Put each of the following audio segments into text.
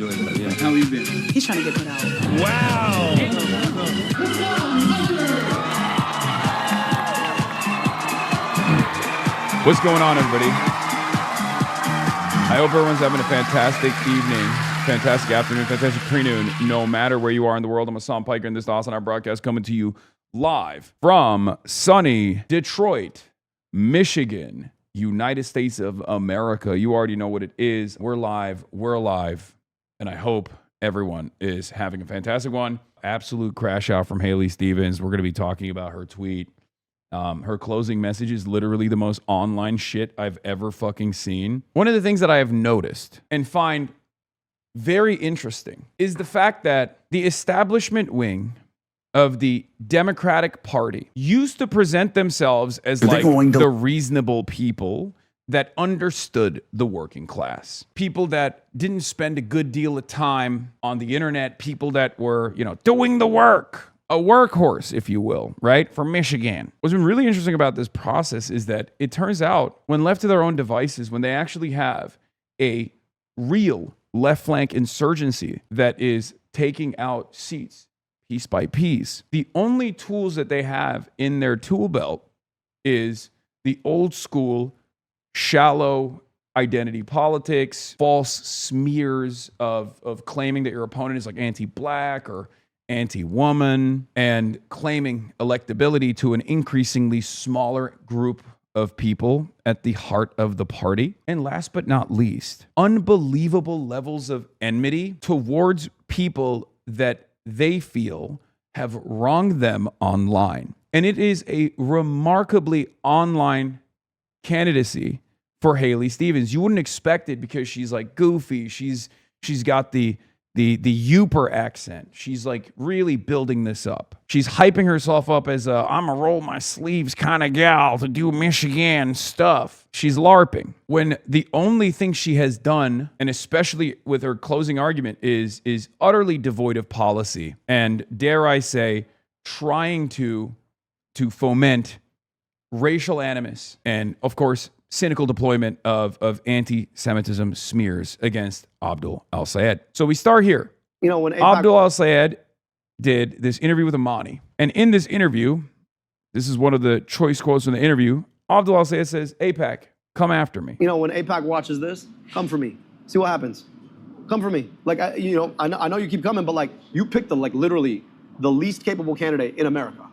enjoyed that, yeah. How you been? He's trying to get put out. Wow! What's going on, everybody? I hope everyone's having a fantastic evening, fantastic afternoon, fantastic pre-noon, no matter where you are in the world. I'm Hassan Piker, and this is the HASAN broadcast coming to you live from sunny Detroit, Michigan, United States of America. You already know what it is. We're live, we're alive, and I hope everyone is having a fantastic one. Absolute crash out from Haley Stevens. We're going to be talking about her tweet. Her closing message is literally the most online shit I've ever fucking seen. One of the things that I have noticed and find very interesting is the fact that the establishment wing of the Democratic Party used to present themselves as like the reasonable people that understood the working class. People that didn't spend a good deal of time on the internet, people that were, doing the work. A workhorse, if you will, right? From Michigan. What's been really interesting about this process is that it turns out when left to their own devices, when they actually have a real left flank insurgency that is taking out seats piece by piece, the only tools that they have in their tool belt is the old school, shallow identity politics, false smears of claiming that your opponent is like anti-black or anti-woman, and claiming electability to an increasingly smaller group of people at the heart of the party. And last but not least, unbelievable levels of enmity towards people that they feel have wronged them online. And it is a remarkably online candidacy for Haley Stevens. You wouldn't expect it because she's like goofy. She's got the Youper accent. She's like really building this up. She's hyping herself up as I'm a roll my sleeves kind of gal to do Michigan stuff. She's LARPing when the only thing she has done, and especially with her closing argument, is utterly devoid of policy and, dare I say, trying to foment racial animus and, of course, cynical deployment of anti-Semitism smears against Abdul al-Sayed. So we start here. When Abdul al-Sayed did this interview with Amani. And in this interview, this is one of the choice quotes from the interview, Abdul al-Sayed says, AIPAC, come after me. When AIPAC watches this, come for me. See what happens. Come for me. Like, I know you keep coming, but like, you picked literally the least capable candidate in America,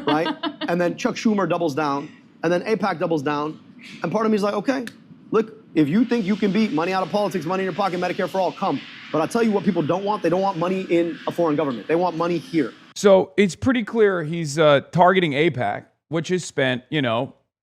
right? And then Chuck Schumer doubles down, and then AIPAC doubles down. And part of me is like, okay, look, if you think you can beat money out of politics, money in your pocket, Medicare for all, come. But I'll tell you what people don't want. They don't want money in a foreign government. They want money here. So it's pretty clear he's targeting AIPAC, which has spent,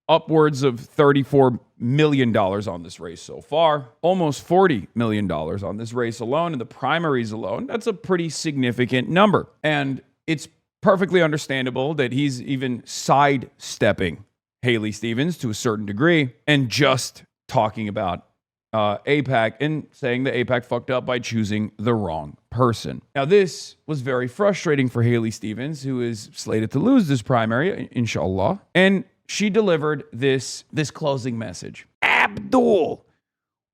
upwards of $34 million on this race so far. Almost $40 million on this race alone. In the primaries alone, that's a pretty significant number. And it's perfectly understandable that he's even sidestepping Haley Stevens to a certain degree and just talking about AIPAC and saying that AIPAC fucked up by choosing the wrong person. Now, this was very frustrating for Haley Stevens, who is slated to lose this primary, inshallah. And she delivered this closing message. Abdul,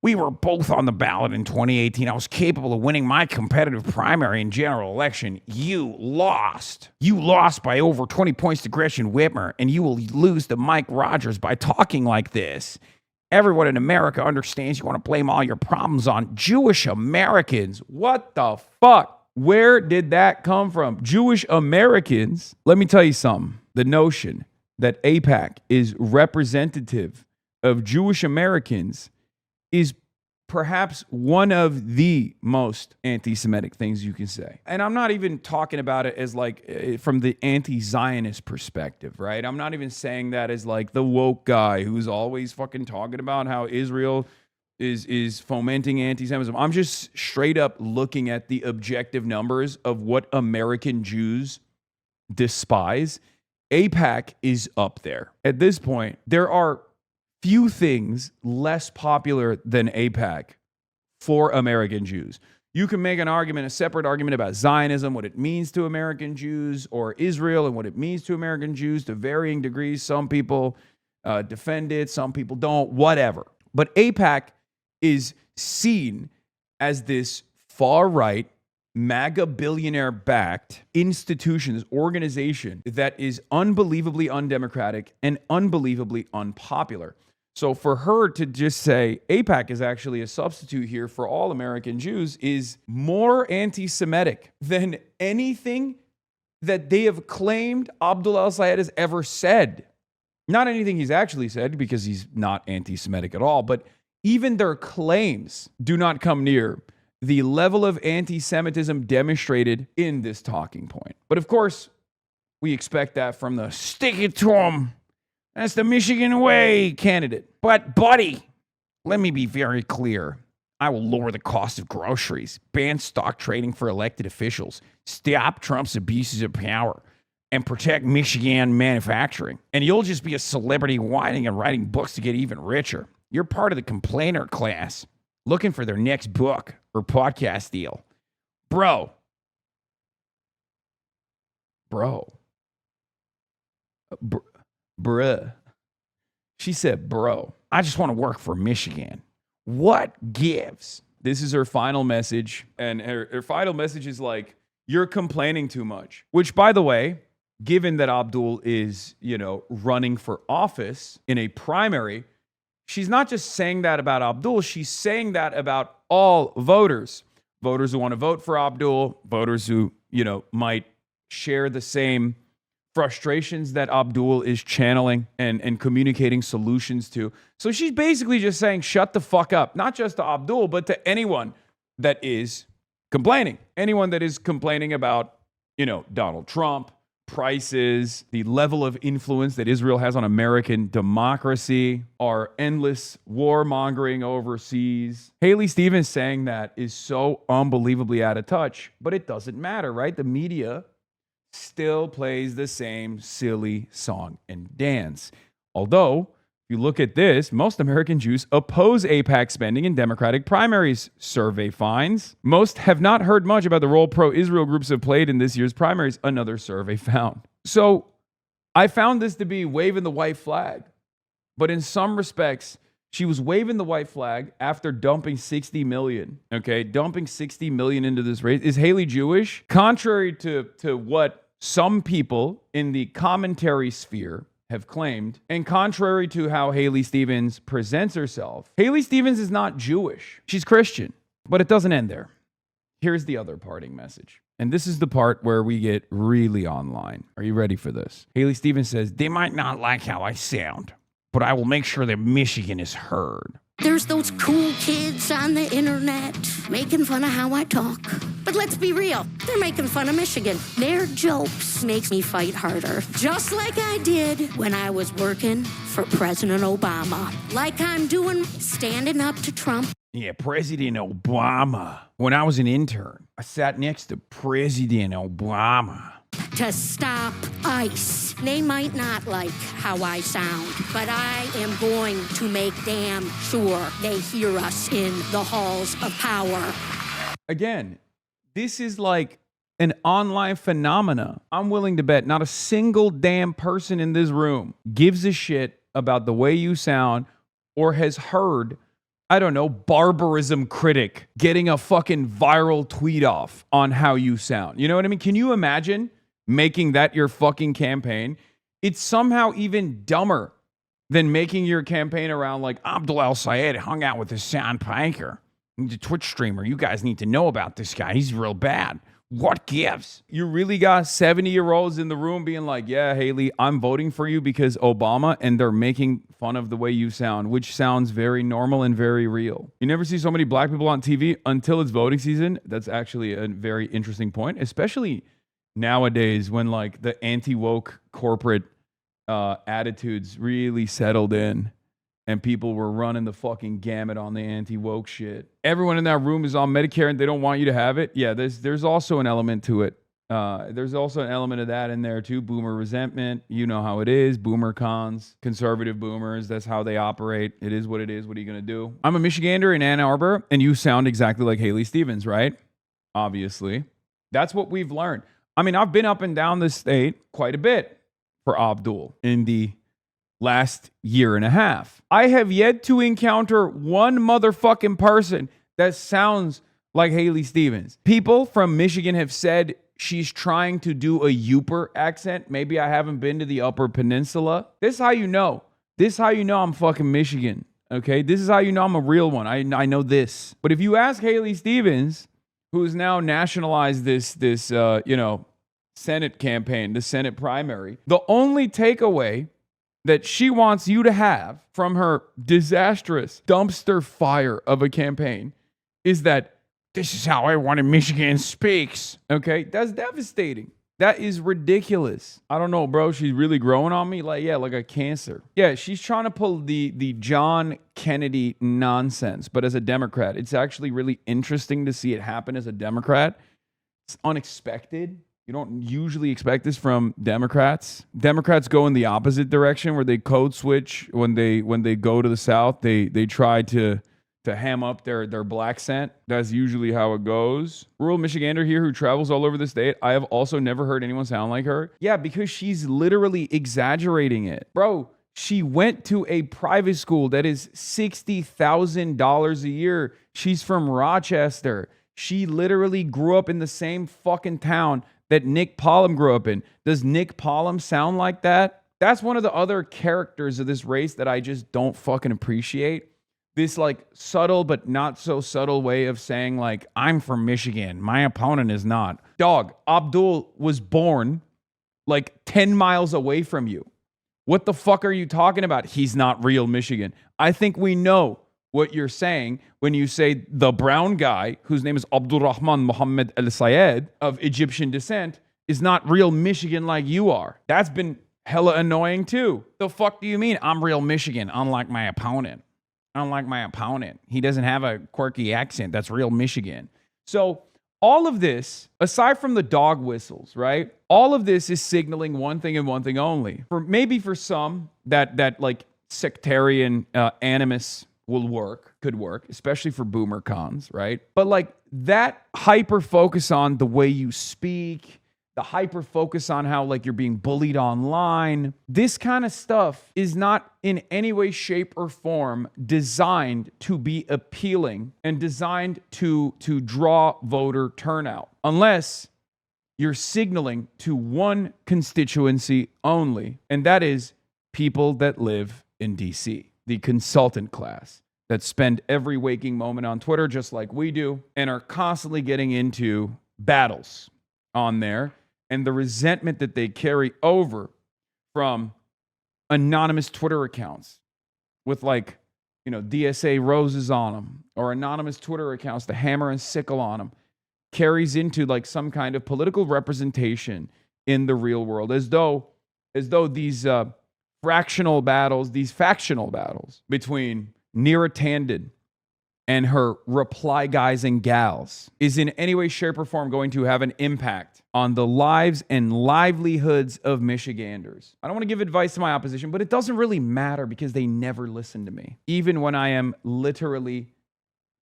we were both on the ballot in 2018. I was capable of winning my competitive primary and general election. You lost. You lost by over 20 points to Gretchen Whitmer, and you will lose to Mike Rogers by talking like this. Everyone in America understands you want to blame all your problems on Jewish Americans. What the fuck? Where did that come from? Jewish Americans? Let me tell you something. The notion that AIPAC is representative of Jewish Americans is perhaps one of the most anti-Semitic things you can say. And I'm not even talking about it as like from the anti-Zionist perspective, right? I'm not even saying that as like the woke guy who's always fucking talking about how Israel is fomenting anti-Semitism. I'm just straight up looking at the objective numbers of what American Jews despise. AIPAC is up there. At this point, there are few things less popular than AIPAC for American Jews. You can make an argument, a separate argument about Zionism, what it means to American Jews, or Israel and what it means to American Jews to varying degrees. Some people defend it, some people don't, whatever. But AIPAC is seen as this far-right, MAGA billionaire-backed institution, organization that is unbelievably undemocratic and unbelievably unpopular. So for her to just say AIPAC is actually a substitute here for all American Jews is more anti-Semitic than anything that they have claimed Abdul al-Sayed has ever said. Not anything he's actually said, because he's not anti-Semitic at all, but even their claims do not come near the level of anti-Semitism demonstrated in this talking point. But of course, we expect that from the stick it to 'em, that's the Michigan way candidate. But buddy, let me be very clear. I will lower the cost of groceries, ban stock trading for elected officials, stop Trump's abuses of power, and protect Michigan manufacturing. And you'll just be a celebrity whining and writing books to get even richer. You're part of the complainer class looking for their next book or podcast deal. Bro. Bruh. She said, bro, I just want to work for Michigan. What gives? This is her final message. And her final message is like, you're complaining too much. Which, by the way, given that Abdul is, running for office in a primary, she's not just saying that about Abdul, she's saying that about all voters. Voters who want to vote for Abdul, voters who, might share the same frustrations that Abdul is channeling and communicating solutions to. So she's basically just saying, shut the fuck up. Not just to Abdul, but to anyone that is complaining. Anyone that is complaining about, Donald Trump, prices, the level of influence that Israel has on American democracy, our endless warmongering overseas. Haley Stevens saying that is so unbelievably out of touch, but it doesn't matter, right? The media still plays the same silly song and dance. Although, if you look at this, most American Jews oppose AIPAC spending in Democratic primaries, survey finds. Most have not heard much about the role pro-Israel groups have played in this year's primaries, another survey found. So I found this to be waving the white flag. But in some respects, she was waving the white flag after dumping 60 million. Okay, dumping 60 million into this race. Is Haley Jewish? Contrary to what some people in the commentary sphere have claimed, and contrary to how Haley Stevens presents herself, Haley Stevens is not Jewish. She's Christian. But it doesn't end there. Here's the other parting message. And this is the part where we get really online. Are you ready for this? Haley Stevens says, they might not like how I sound, but I will make sure that Michigan is heard. There's those cool kids on the internet making fun of how I talk. But let's be real, they're making fun of Michigan. Their jokes makes me fight harder, just like I did when I was working for President Obama. Like I'm doing, standing up to Trump. Yeah, President Obama. When I was an intern, I sat next to President Obama. To stop ICE. They might not like how I sound, but I am going to make damn sure they hear us in the halls of power. Again, this is like an online phenomena. I'm willing to bet not a single damn person in this room gives a shit about the way you sound or has heard, I don't know, barbarism critic getting a fucking viral tweet off on how you sound. You know what I mean? Can you imagine making that your fucking campaign? It's somehow even dumber than making your campaign around like Abdul al-Sayed hung out with Hassan Piker, the Twitch streamer. You guys need to know about this guy. He's real bad. What gives? You really got 70-year-olds in the room being like, yeah, Haley, I'm voting for you because Obama, and they're making fun of the way you sound, which sounds very normal and very real. You never see so many black people on TV until it's voting season. That's actually a very interesting point, especially nowadays when like the anti-woke corporate attitudes really settled in and people were running the fucking gamut on the anti-woke shit. Everyone in that room is on Medicare and they don't want you to have it. Yeah, there's also an element to it. There's also an element of that in there too. Boomer resentment. You know how it is. Boomer cons, conservative boomers. That's how they operate. It is what it is. What are you going to do? I'm a Michigander in Ann Arbor and you sound exactly like Haley Stevens, right? Obviously. That's what we've learned. I mean, I've been up and down this state quite a bit for Abdul in the last year and a half. I have yet to encounter one motherfucking person that sounds like Haley Stevens. People from Michigan have said she's trying to do a Yooper accent. Maybe I haven't been to the Upper Peninsula. This is how you know. This is how you know I'm fucking Michigan. Okay? This is how you know I'm a real one. I know this. But if you ask Haley Stevens, who's now nationalized this Senate campaign, the Senate primary, the only takeaway that she wants you to have from her disastrous dumpster fire of a campaign is that this is how everyone in Michigan speaks. Okay? That's devastating. That is ridiculous. I don't know, bro. She's really growing on me. Like a cancer. Yeah, she's trying to pull the John Kennedy nonsense, but as a Democrat. It's actually really interesting to see it happen as a Democrat. It's unexpected. You don't usually expect this from Democrats. Democrats go in the opposite direction where they code switch when they go to the South. They try to ham up their black scent. That's usually how it goes. Rural Michigander here who travels all over the state. I have also never heard anyone sound like her. Yeah, because she's literally exaggerating it. Bro, she went to a private school that is $60,000 a year. She's from Rochester. She literally grew up in the same fucking town that Nick Pollum grew up in. Does Nick Pollum sound like that? That's one of the other characters of this race that I just don't fucking appreciate. This like subtle but not so subtle way of saying like, I'm from Michigan. My opponent is not. Dog, Abdul was born like 10 miles away from you. What the fuck are you talking about? He's not real Michigan. I think we know what you're saying when you say the brown guy, whose name is Abdurrahman Mohammed El Sayed of Egyptian descent, is not real Michigan like you are. That's been hella annoying too. The fuck do you mean I'm real Michigan, unlike my opponent? Unlike my opponent. He doesn't have a quirky accent. That's real Michigan. So all of this, aside from the dog whistles, right? All of this is signaling one thing and one thing only. For some, that like sectarian animus could work, especially for boomer cons, right? But like that hyper focus on the way you speak, the hyper focus on how like you're being bullied online, this kind of stuff is not in any way, shape, or form designed to be appealing and designed to draw voter turnout, unless you're signaling to one constituency only, and that is people that live in DC. The consultant class that spend every waking moment on Twitter just like we do and are constantly getting into battles on there, and the resentment that they carry over from anonymous Twitter accounts with like, DSA roses on them, or anonymous Twitter accounts, the hammer and sickle on them, carries into like some kind of political representation in the real world, as though these factional battles between Neera Tanden and her reply guys and gals is in any way, shape, or form going to have an impact on the lives and livelihoods of Michiganders. I don't want to give advice to my opposition, but it doesn't really matter because they never listen to me. Even when I am literally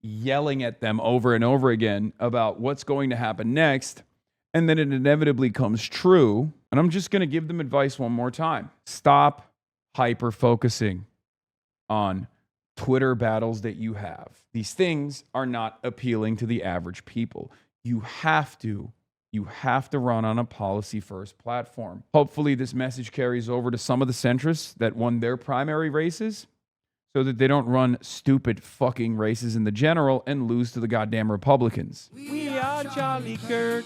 yelling at them over and over again about what's going to happen next, and then it inevitably comes true, and I'm just going to give them advice one more time. Stop hyper-focusing on Twitter battles that you have. These things are not appealing to the average people. You have to run on a policy-first platform. Hopefully this message carries over to some of the centrists that won their primary races so that they don't run stupid fucking races in the general and lose to the goddamn Republicans. We are Charlie Kirk.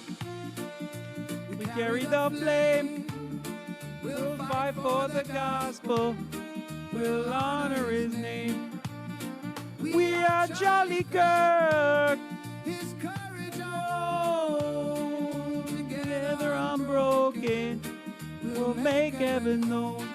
We carry the flame. We'll fight for the gospel. We'll honor his name. We are Charlie Kirk. His courage on. Together unbroken. We'll make heaven known.